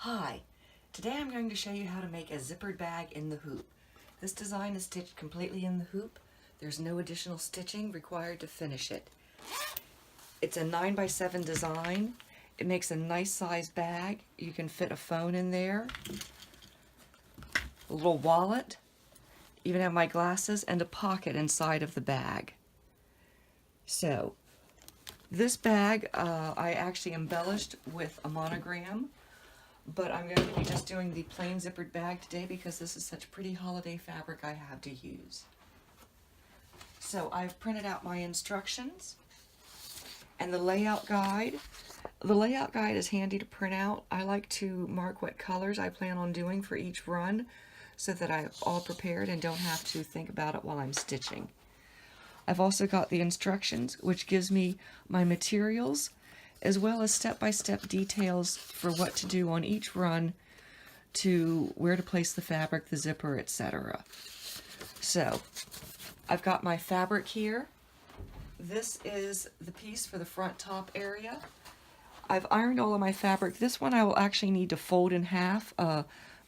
Hi, today I'm going to show you how to make a zippered bag in the hoop. This design is stitched completely in the hoop. There's no additional stitching required to finish it. It's a 9x7 design. It makes a nice size bag. You can fit a phone in there, a little wallet, even have my glasses, and a pocket inside of the bag. So, this bag I actually embellished with a monogram, but I'm going to be just doing the plain zippered bag today because this is such pretty holiday fabric I have to use. So I've printed out my instructions and the layout guide. The layout guide is handy to print out. I like to mark what colors I plan on doing for each run so that I'm all prepared and don't have to think about it while I'm stitching. I've also got the instructions, which gives me my materials as well as step-by-step details for what to do on each run, to where to place the fabric, the zipper, etc. So, I've got my fabric here. This is the piece for the front top area. I've ironed all of my fabric. This one I will actually need to fold in half.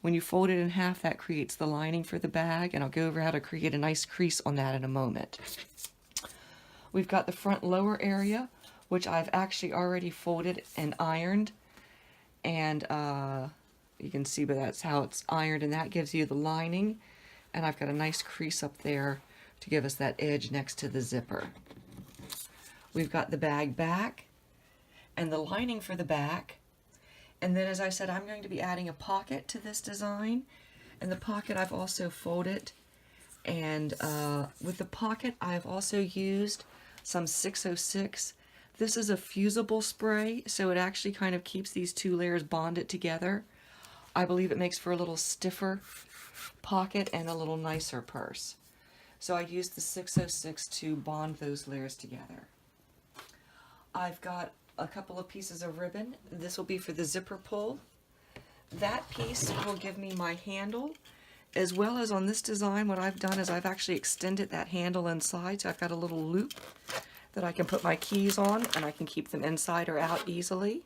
When you fold it in half, that creates the lining for the bag, and I'll go over how to create a nice crease on that in a moment. We've got the front lower area, which I've actually already folded and ironed, and you can see, but that's how it's ironed, and that gives you the lining, and I've got a nice crease up there to give us that edge next to the zipper. We've got the bag back and the lining for the back, and then, as I said, I'm going to be adding a pocket to this design, and the pocket I've also folded, and with the pocket I've also used some 606. This is a fusible spray, so it actually kind of keeps these two layers bonded together. I believe it makes for a little stiffer pocket and a little nicer purse. So I used the 606 to bond those layers together. I've got a couple of pieces of ribbon. This will be for the zipper pull. That piece will give me my handle, as well as on this design what I've done is I've actually extended that handle inside, so I've got a little loop that I can put my keys on, and I can keep them inside or out easily.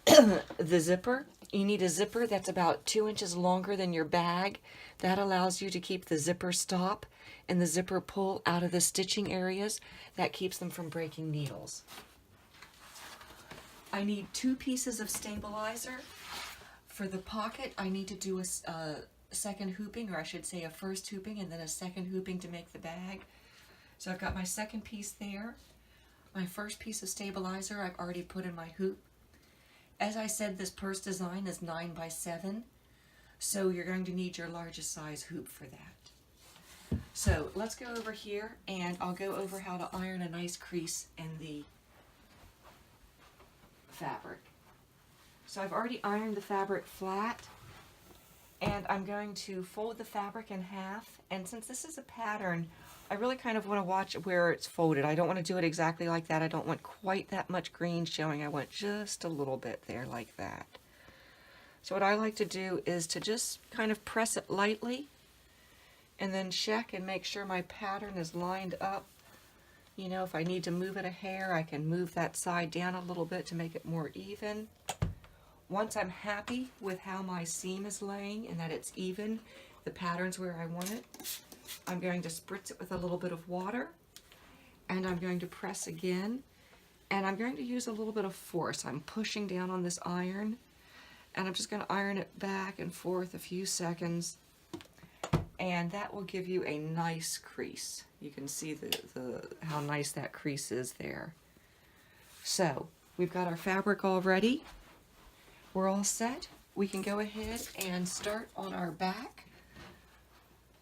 The zipper, you need a zipper that's about 2 inches longer than your bag. That allows you to keep the zipper stop and the zipper pull out of the stitching areas. That keeps them from breaking needles. I need 2 pieces of stabilizer. For the pocket, I need to do a second hooping, or I should say a first hooping and then a second hooping to make the bag. So I've got my second piece there. My first piece of stabilizer I've already put in my hoop. As I said, this purse design is 9x7, so you're going to need your largest size hoop for that. So let's go over here and I'll go over how to iron a nice crease in the fabric. So I've already ironed the fabric flat, and I'm going to fold the fabric in half, and since this is a pattern, I really kind of want to watch where it's folded. I don't want to do it exactly like that. I don't want quite that much green showing. I want just a little bit there like that. So what I like to do is to just kind of press it lightly and then check and make sure my pattern is lined up. You know, if I need to move it a hair, I can move that side down a little bit to make it more even. Once I'm happy with how my seam is laying and that it's even, the pattern's where I want it, I'm going to spritz it with a little bit of water, and I'm going to press again, and I'm going to use a little bit of force. I'm pushing down on this iron, and I'm just going to iron it back and forth a few seconds, and that will give you a nice crease. You can see how nice that crease is there. So we've got our fabric all ready. We're all set. We can go ahead and start on our back.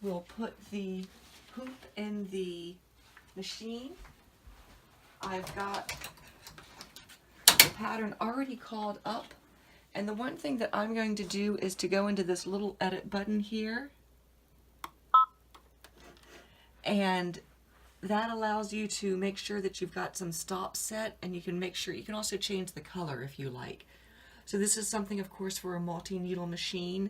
We'll put the hoop in the machine. I've got the pattern already called up, and the one thing that I'm going to do is to go into this little edit button here, and that allows you to make sure that you've got some stops set, and you can make sure, you can also change the color if you like. So this is something, of course, for a multi-needle machine.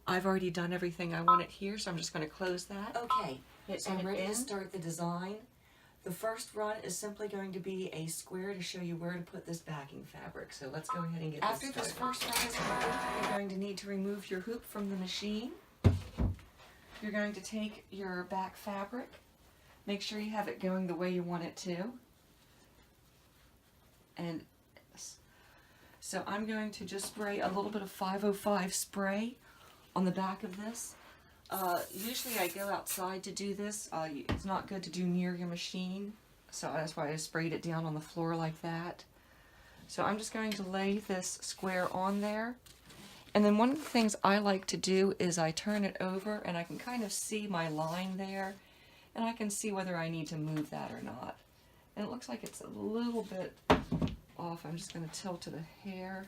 I've already done everything I wanted here, so I'm just going to close that. Okay, so I'm ready to start the design. The first run is simply going to be a square to show you where to put this backing fabric. So let's go ahead and get this started. After this first run is complete, you're going to need to remove your hoop from the machine. You're going to take your back fabric. Make sure you have it going the way you want it to. And so I'm going to just spray a little bit of 505 spray on the back of this. Usually I go outside to do this. It's not good to do near your machine, so that's why I sprayed it down on the floor like that. So I'm just going to lay this square on there. And then one of the things I like to do is I turn it over and I can kind of see my line there, and I can see whether I need to move that or not. And it looks like it's a little bit off. I'm just going to tilt it a hair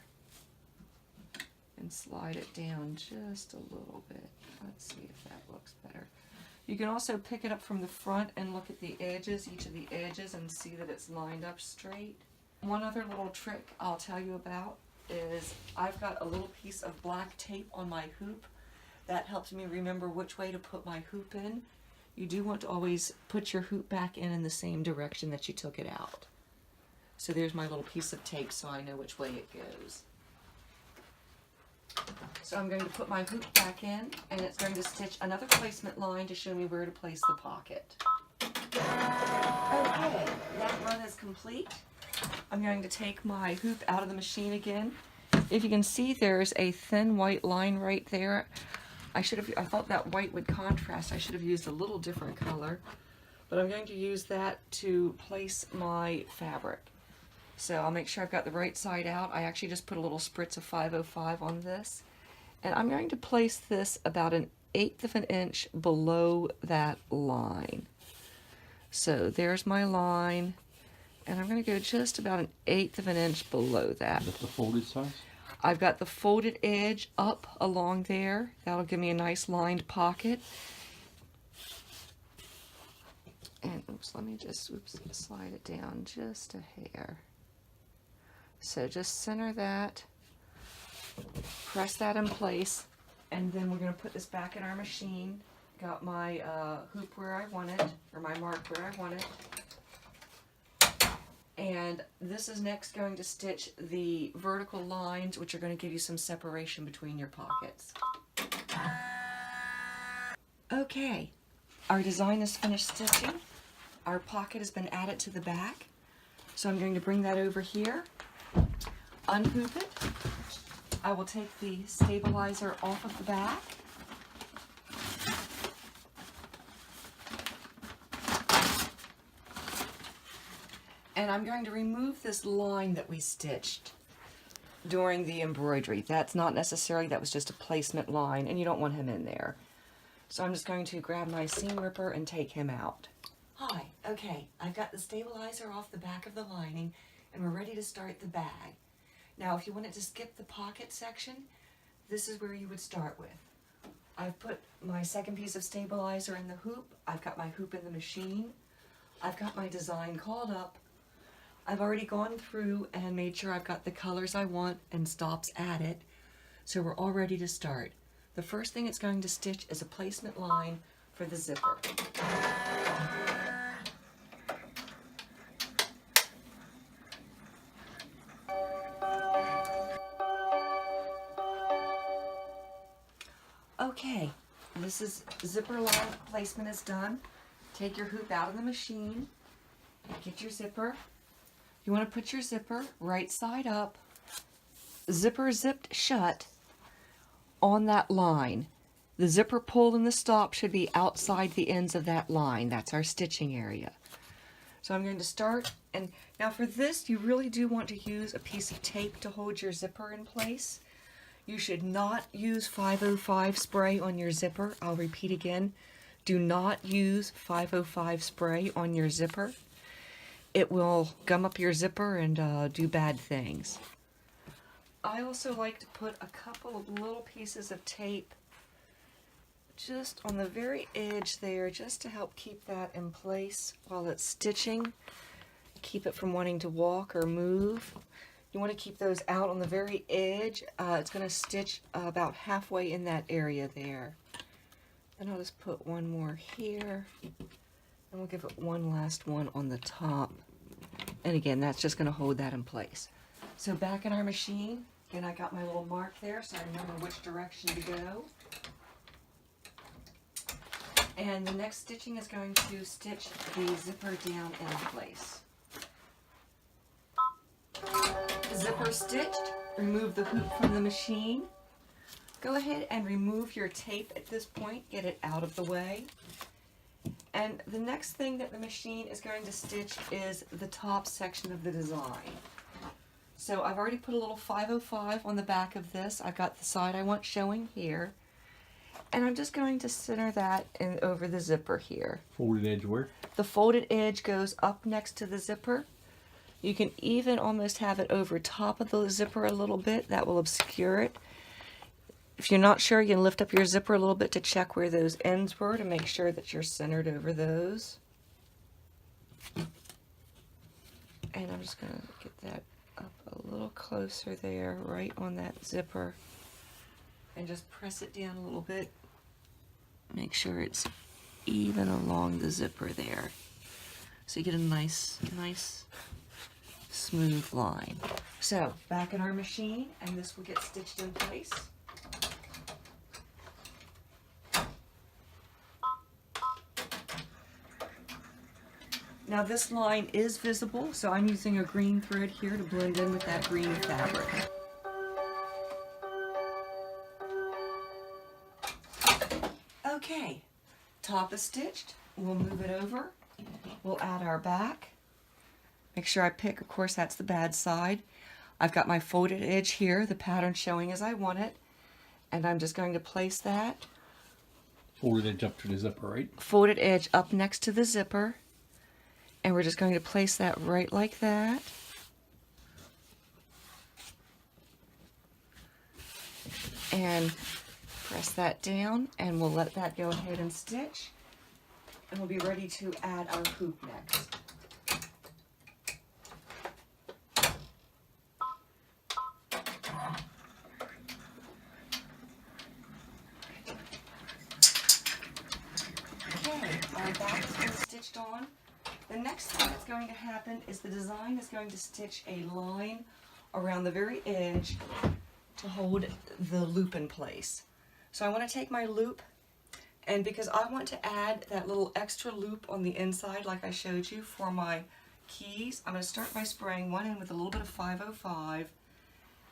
and slide it down just a little bit. Let's see if that looks better. You can also pick it up from the front and look at the edges, each of the edges, and see that it's lined up straight. One other little trick I'll tell you about is I've got a little piece of black tape on my hoop. That helps me remember which way to put my hoop in. You do want to always put your hoop back in the same direction that you took it out. So there's my little piece of tape so I know which way it goes. So I'm going to put my hoop back in, and it's going to stitch another placement line to show me where to place the pocket. Okay, that run is complete. I'm going to take my hoop out of the machine again. If you can see, there's a thin white line right there. I thought that white would contrast. I should have used a little different color, but I'm going to use that to place my fabric. So I'll make sure I've got the right side out. I actually just put a little spritz of 505 on this. And I'm going to place this about 1/8 of an inch below that line. So there's my line. And I'm going to go just about 1/8 of an inch below that. Is that the folded size? I've got the folded edge up along there. That'll give me a nice lined pocket. And oops, let me just slide it down just a hair. So just center that, press that in place, and then we're going to put this back in our machine. Got my hoop where I want it, or my mark where I want it. And this is next going to stitch the vertical lines, which are going to give you some separation between your pockets. Okay, our design is finished stitching. Our pocket has been added to the back. So I'm going to bring that over here, unhoop it. I will take the stabilizer off of the back. And I'm going to remove this line that we stitched during the embroidery. That's not necessary, that was just a placement line, and you don't want him in there. So I'm just going to grab my seam ripper and take him out. Hi, okay, I've got the stabilizer off the back of the lining, and we're ready to start the bag. Now, if you wanted to skip the pocket section, this is where you would start with. I've put my second piece of stabilizer in the hoop. I've got my hoop in the machine. I've got my design called up. I've already gone through and made sure I've got the colors I want and stops added. So we're all ready to start. The first thing it's going to stitch is a placement line for the zipper. Okay, this is zipper line placement is done. Take your hoop out of the machine, get your zipper. You want to put your zipper right side up, zipper zipped shut on that line. The zipper pull and the stop should be outside the ends of that line. That's our stitching area. So I'm going to start, and now for this you really do want to use a piece of tape to hold your zipper in place. You should not use 505 spray on your zipper. I'll repeat again, do not use 505 spray on your zipper. It will gum up your zipper and do bad things. I also like to put a couple of little pieces of tape just on the very edge there, just to help keep that in place while it's stitching. Keep it from wanting to walk or move. You want to keep those out on the very edge. It's going to stitch about halfway in that area there. Then I'll just put one more here. And we'll give it one last one on the top. And again, that's just going to hold that in place. So back in our machine, again, I got my little mark there so I remember which direction to go. And the next stitching is going to stitch the zipper down in place. Zipper stitched, remove the hoop from the machine. Go ahead and remove your tape at this point, get it out of the way. And the next thing that the machine is going to stitch is the top section of the design. So I've already put a little 505 on the back of this. I've got the side I want showing here. And I'm just going to center that in over the zipper here. Folded edge where? The folded edge goes up next to the zipper. You can even almost have it over top of the zipper a little bit. That will obscure it. If you're not sure, you can lift up your zipper a little bit to check where those ends were to make sure that you're centered over those. And I'm just going to get that up a little closer there, right on that zipper. And just press it down a little bit. Make sure it's even along the zipper there. So you get a nice smooth line. So back in our machine, and this will get stitched in place. Now this line is visible, so I'm using a green thread here to blend in with that green fabric. Okay, top is stitched. We'll move it over. We'll add our back. Make sure I pick, of course, that's the bad side. I've got my folded edge here, the pattern showing as I want it. And I'm just going to place that. Folded edge up to the zipper, right? Folded edge up next to the zipper. And we're just going to place that right like that. And press that down, and we'll let that go ahead and stitch. And we'll be ready to add our hoop next. Okay, our back has been stitched on. The next thing that's going to happen is the design is going to stitch a line around the very edge to hold the loop in place. So I want to take my loop, and because I want to add that little extra loop on the inside like I showed you for my keys, I'm going to start by spraying one end with a little bit of 505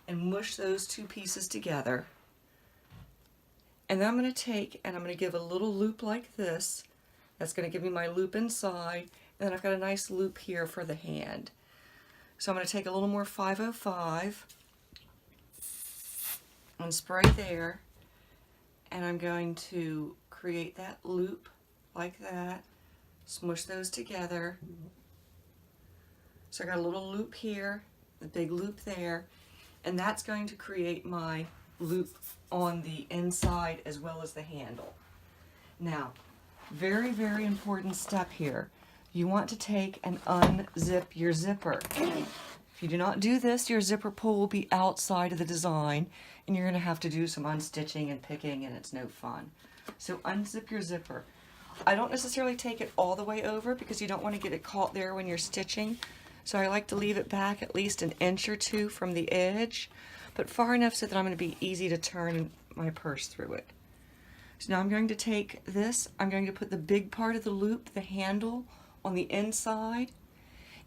and mush those two pieces together. And then I'm going to take and I'm going to give a little loop like this. That's going to give me my loop inside. And then I've got a nice loop here for the hand. So I'm going to take a little more 505 and spray there. And I'm going to create that loop like that. Smush those together. So I got a little loop here, a big loop there. And that's going to create my loop on the inside as well as the handle. Now, very, very important step here. You want to take and unzip your zipper. If you do not do this, your zipper pull will be outside of the design and you're going to have to do some unstitching and picking, and it's no fun. So unzip your zipper. I don't necessarily take it all the way over because you don't want to get it caught there when you're stitching. So I like to leave it back at least an inch or two from the edge, but far enough so that I'm going to be easy to turn my purse through it. So now I'm going to take this, I'm going to put the big part of the loop, the handle, on the inside.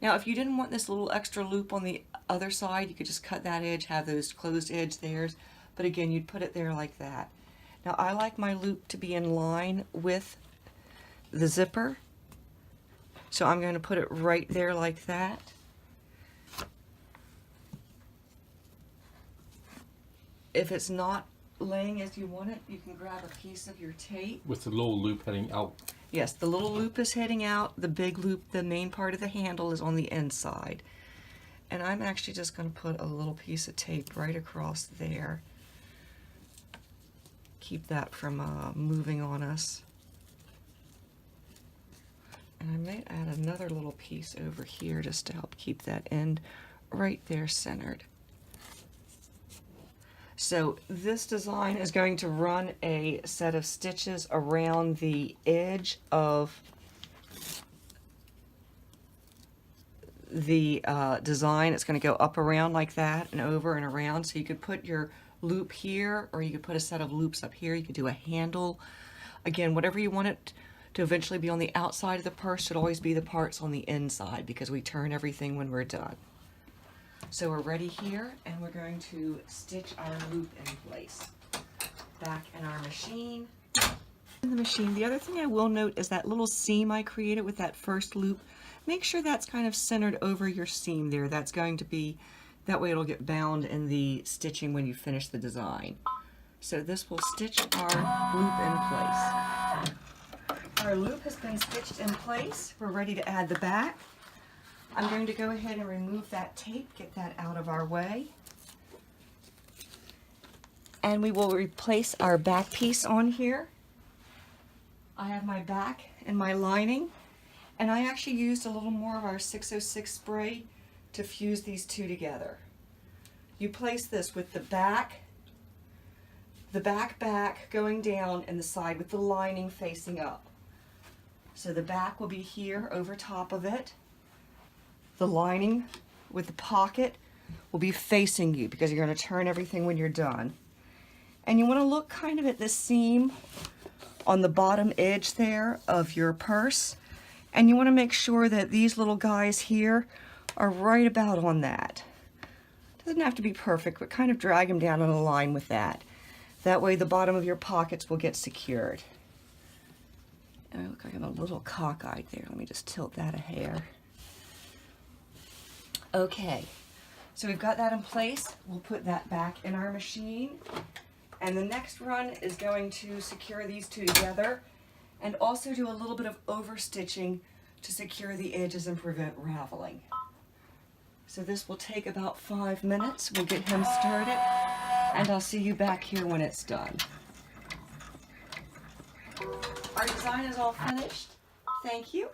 Now if you didn't want this little extra loop on the other side, you could just cut that edge, have those closed edge there, but again you'd put it there like that. Now I like my loop to be in line with the zipper, so I'm going to put it right there like that. If it's not laying as you want it, you can grab a piece of your tape. With the little loop heading out. Yes, the little loop is heading out. The big loop, the main part of the handle, is on the inside. And I'm actually just going to put a little piece of tape right across there. Keep that from moving on us. And I might add another little piece over here just to help keep that end right there centered. So this design is going to run a set of stitches around the edge of the design. It's going to go up around like that and over and around. So you could put your loop here, or you could put a set of loops up here. You could do a handle. Again, whatever you want it to eventually be on the outside of the purse should always be the parts on the inside, because we turn everything when we're done. So we're ready here, and we're going to stitch our loop in place. Back in our machine. In the machine, the other thing I will note is that little seam I created with that first loop. Make sure that's kind of centered over your seam there. That's going to be, that way it'll get bound in the stitching when you finish the design. So this will stitch our loop in place. Our loop has been stitched in place. We're ready to add the back. I'm going to go ahead and remove that tape, get that out of our way. And we will replace our back piece on here. I have my back and my lining, and I actually used a little more of our 606 spray to fuse these two together. You place this with the back going down, and the side with the lining facing up. So the back will be here over top of it. The lining with the pocket will be facing you, because you're going to turn everything when you're done. And you want to look kind of at the seam on the bottom edge there of your purse. And you want to make sure that these little guys here are right about on that. Doesn't have to be perfect, but kind of drag them down in a line with that. That way the bottom of your pockets will get secured. And I look like I'm a little cockeyed there. Let me just tilt that a hair. Okay, so we've got that in place. We'll put that back in our machine. And the next run is going to secure these two together, and also do a little bit of overstitching to secure the edges and prevent raveling. So this will take about 5 minutes. We'll get him started, and I'll see you back here when it's done. Our design is all finished. Thank you.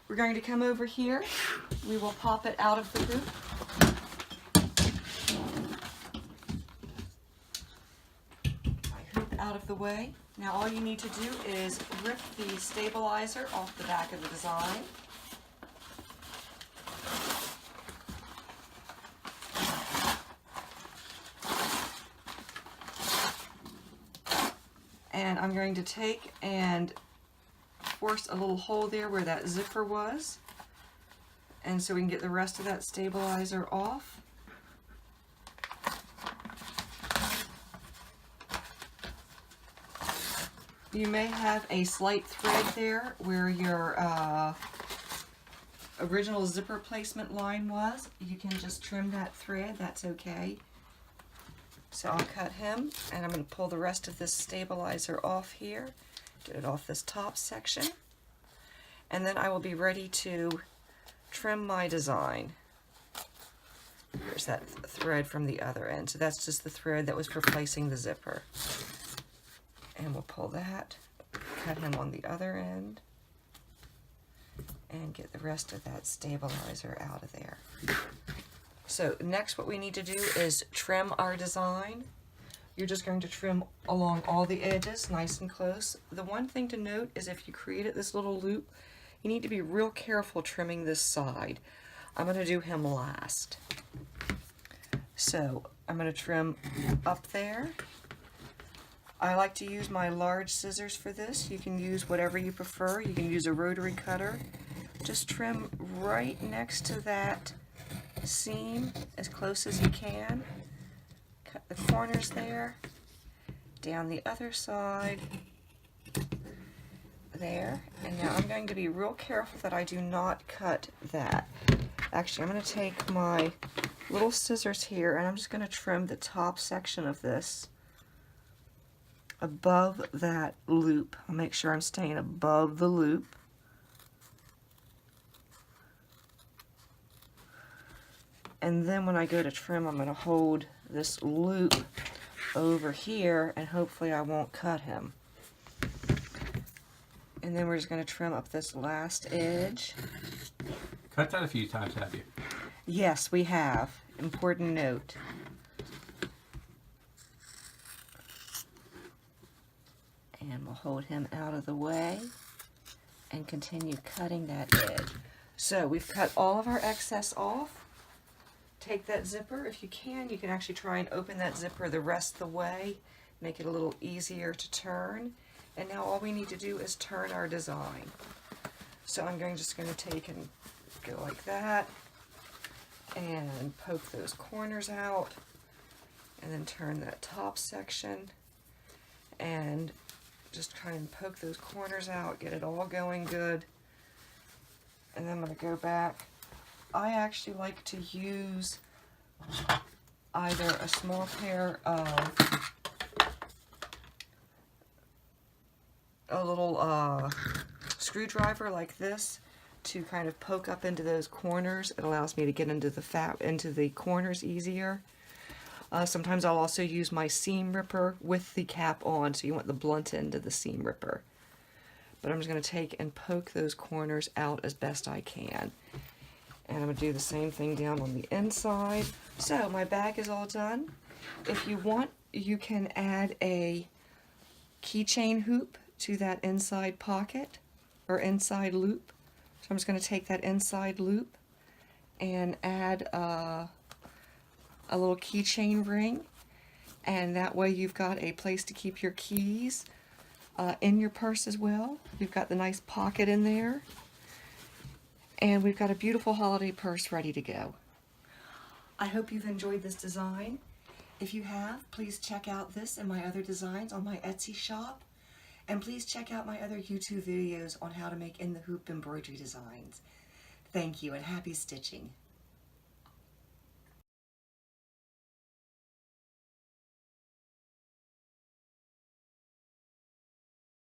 We're going to come over here. We will pop it out of the hoop. Out of the way. Now all you need to do is rip the stabilizer off the back of the design. And I'm going to take and force a little hole there where that zipper was, and so we can get the rest of that stabilizer off. You may have a slight thread there where your original zipper placement line was. You can just trim that thread, that's okay. So I'll cut him, and I'm going to pull the rest of this stabilizer off here, get it off this top section, and then I will be ready to trim my design. There's that thread from the other end, so that's just the thread that was for placing the zipper. And we'll pull that, cut him on the other end, and get the rest of that stabilizer out of there. So next what we need to do is trim our design. You're just going to trim along all the edges, nice and close. The one thing to note is if you created this little loop, you need to be real careful trimming this side. I'm going to do him last. So I'm going to trim up there. I like to use my large scissors for this. You can use whatever you prefer. You can use a rotary cutter. Just trim right next to that seam as close as you can. Cut the corners there. Down the other side. There. And now I'm going to be real careful that I do not cut that. Actually, I'm going to take my little scissors here, and I'm just going to trim the top section of this above that loop. I'll make sure I'm staying above the loop. And then when I go to trim, I'm going to hold this loop over here, and hopefully I won't cut him. And then we're just going to trim up this last edge. Cut that a few times, have you? Yes, we have. Important note. And we'll hold him out of the way and continue cutting that edge. So we've cut all of our excess off. Take that zipper, if you can actually try and open that zipper the rest of the way, make it a little easier to turn. And now all we need to do is turn our design. So I'm just going to take and go like that, and poke those corners out, and then turn that top section, and just try and poke those corners out, get it all going good. And then I'm going to go back. I actually like to use either a small pair of a little screwdriver like this to kind of poke up into those corners. It allows me to get into the corners easier. Sometimes I'll also use my seam ripper with the cap on, so you want the blunt end of the seam ripper. But I'm just going to take and poke those corners out as best I can. And I'm going to do the same thing down on the inside. So my bag is all done. If you want, you can add a keychain hoop to that inside pocket or inside loop. So I'm just going to take that inside loop and add a little keychain ring, and that way you've got a place to keep your keys in your purse as well. You've got the nice pocket in there, and we've got a beautiful holiday purse ready to go. I hope you've enjoyed this design. If you have, please check out this and my other designs on my Etsy shop, and please check out my other YouTube videos on how to make in the hoop embroidery designs. Thank you and happy stitching.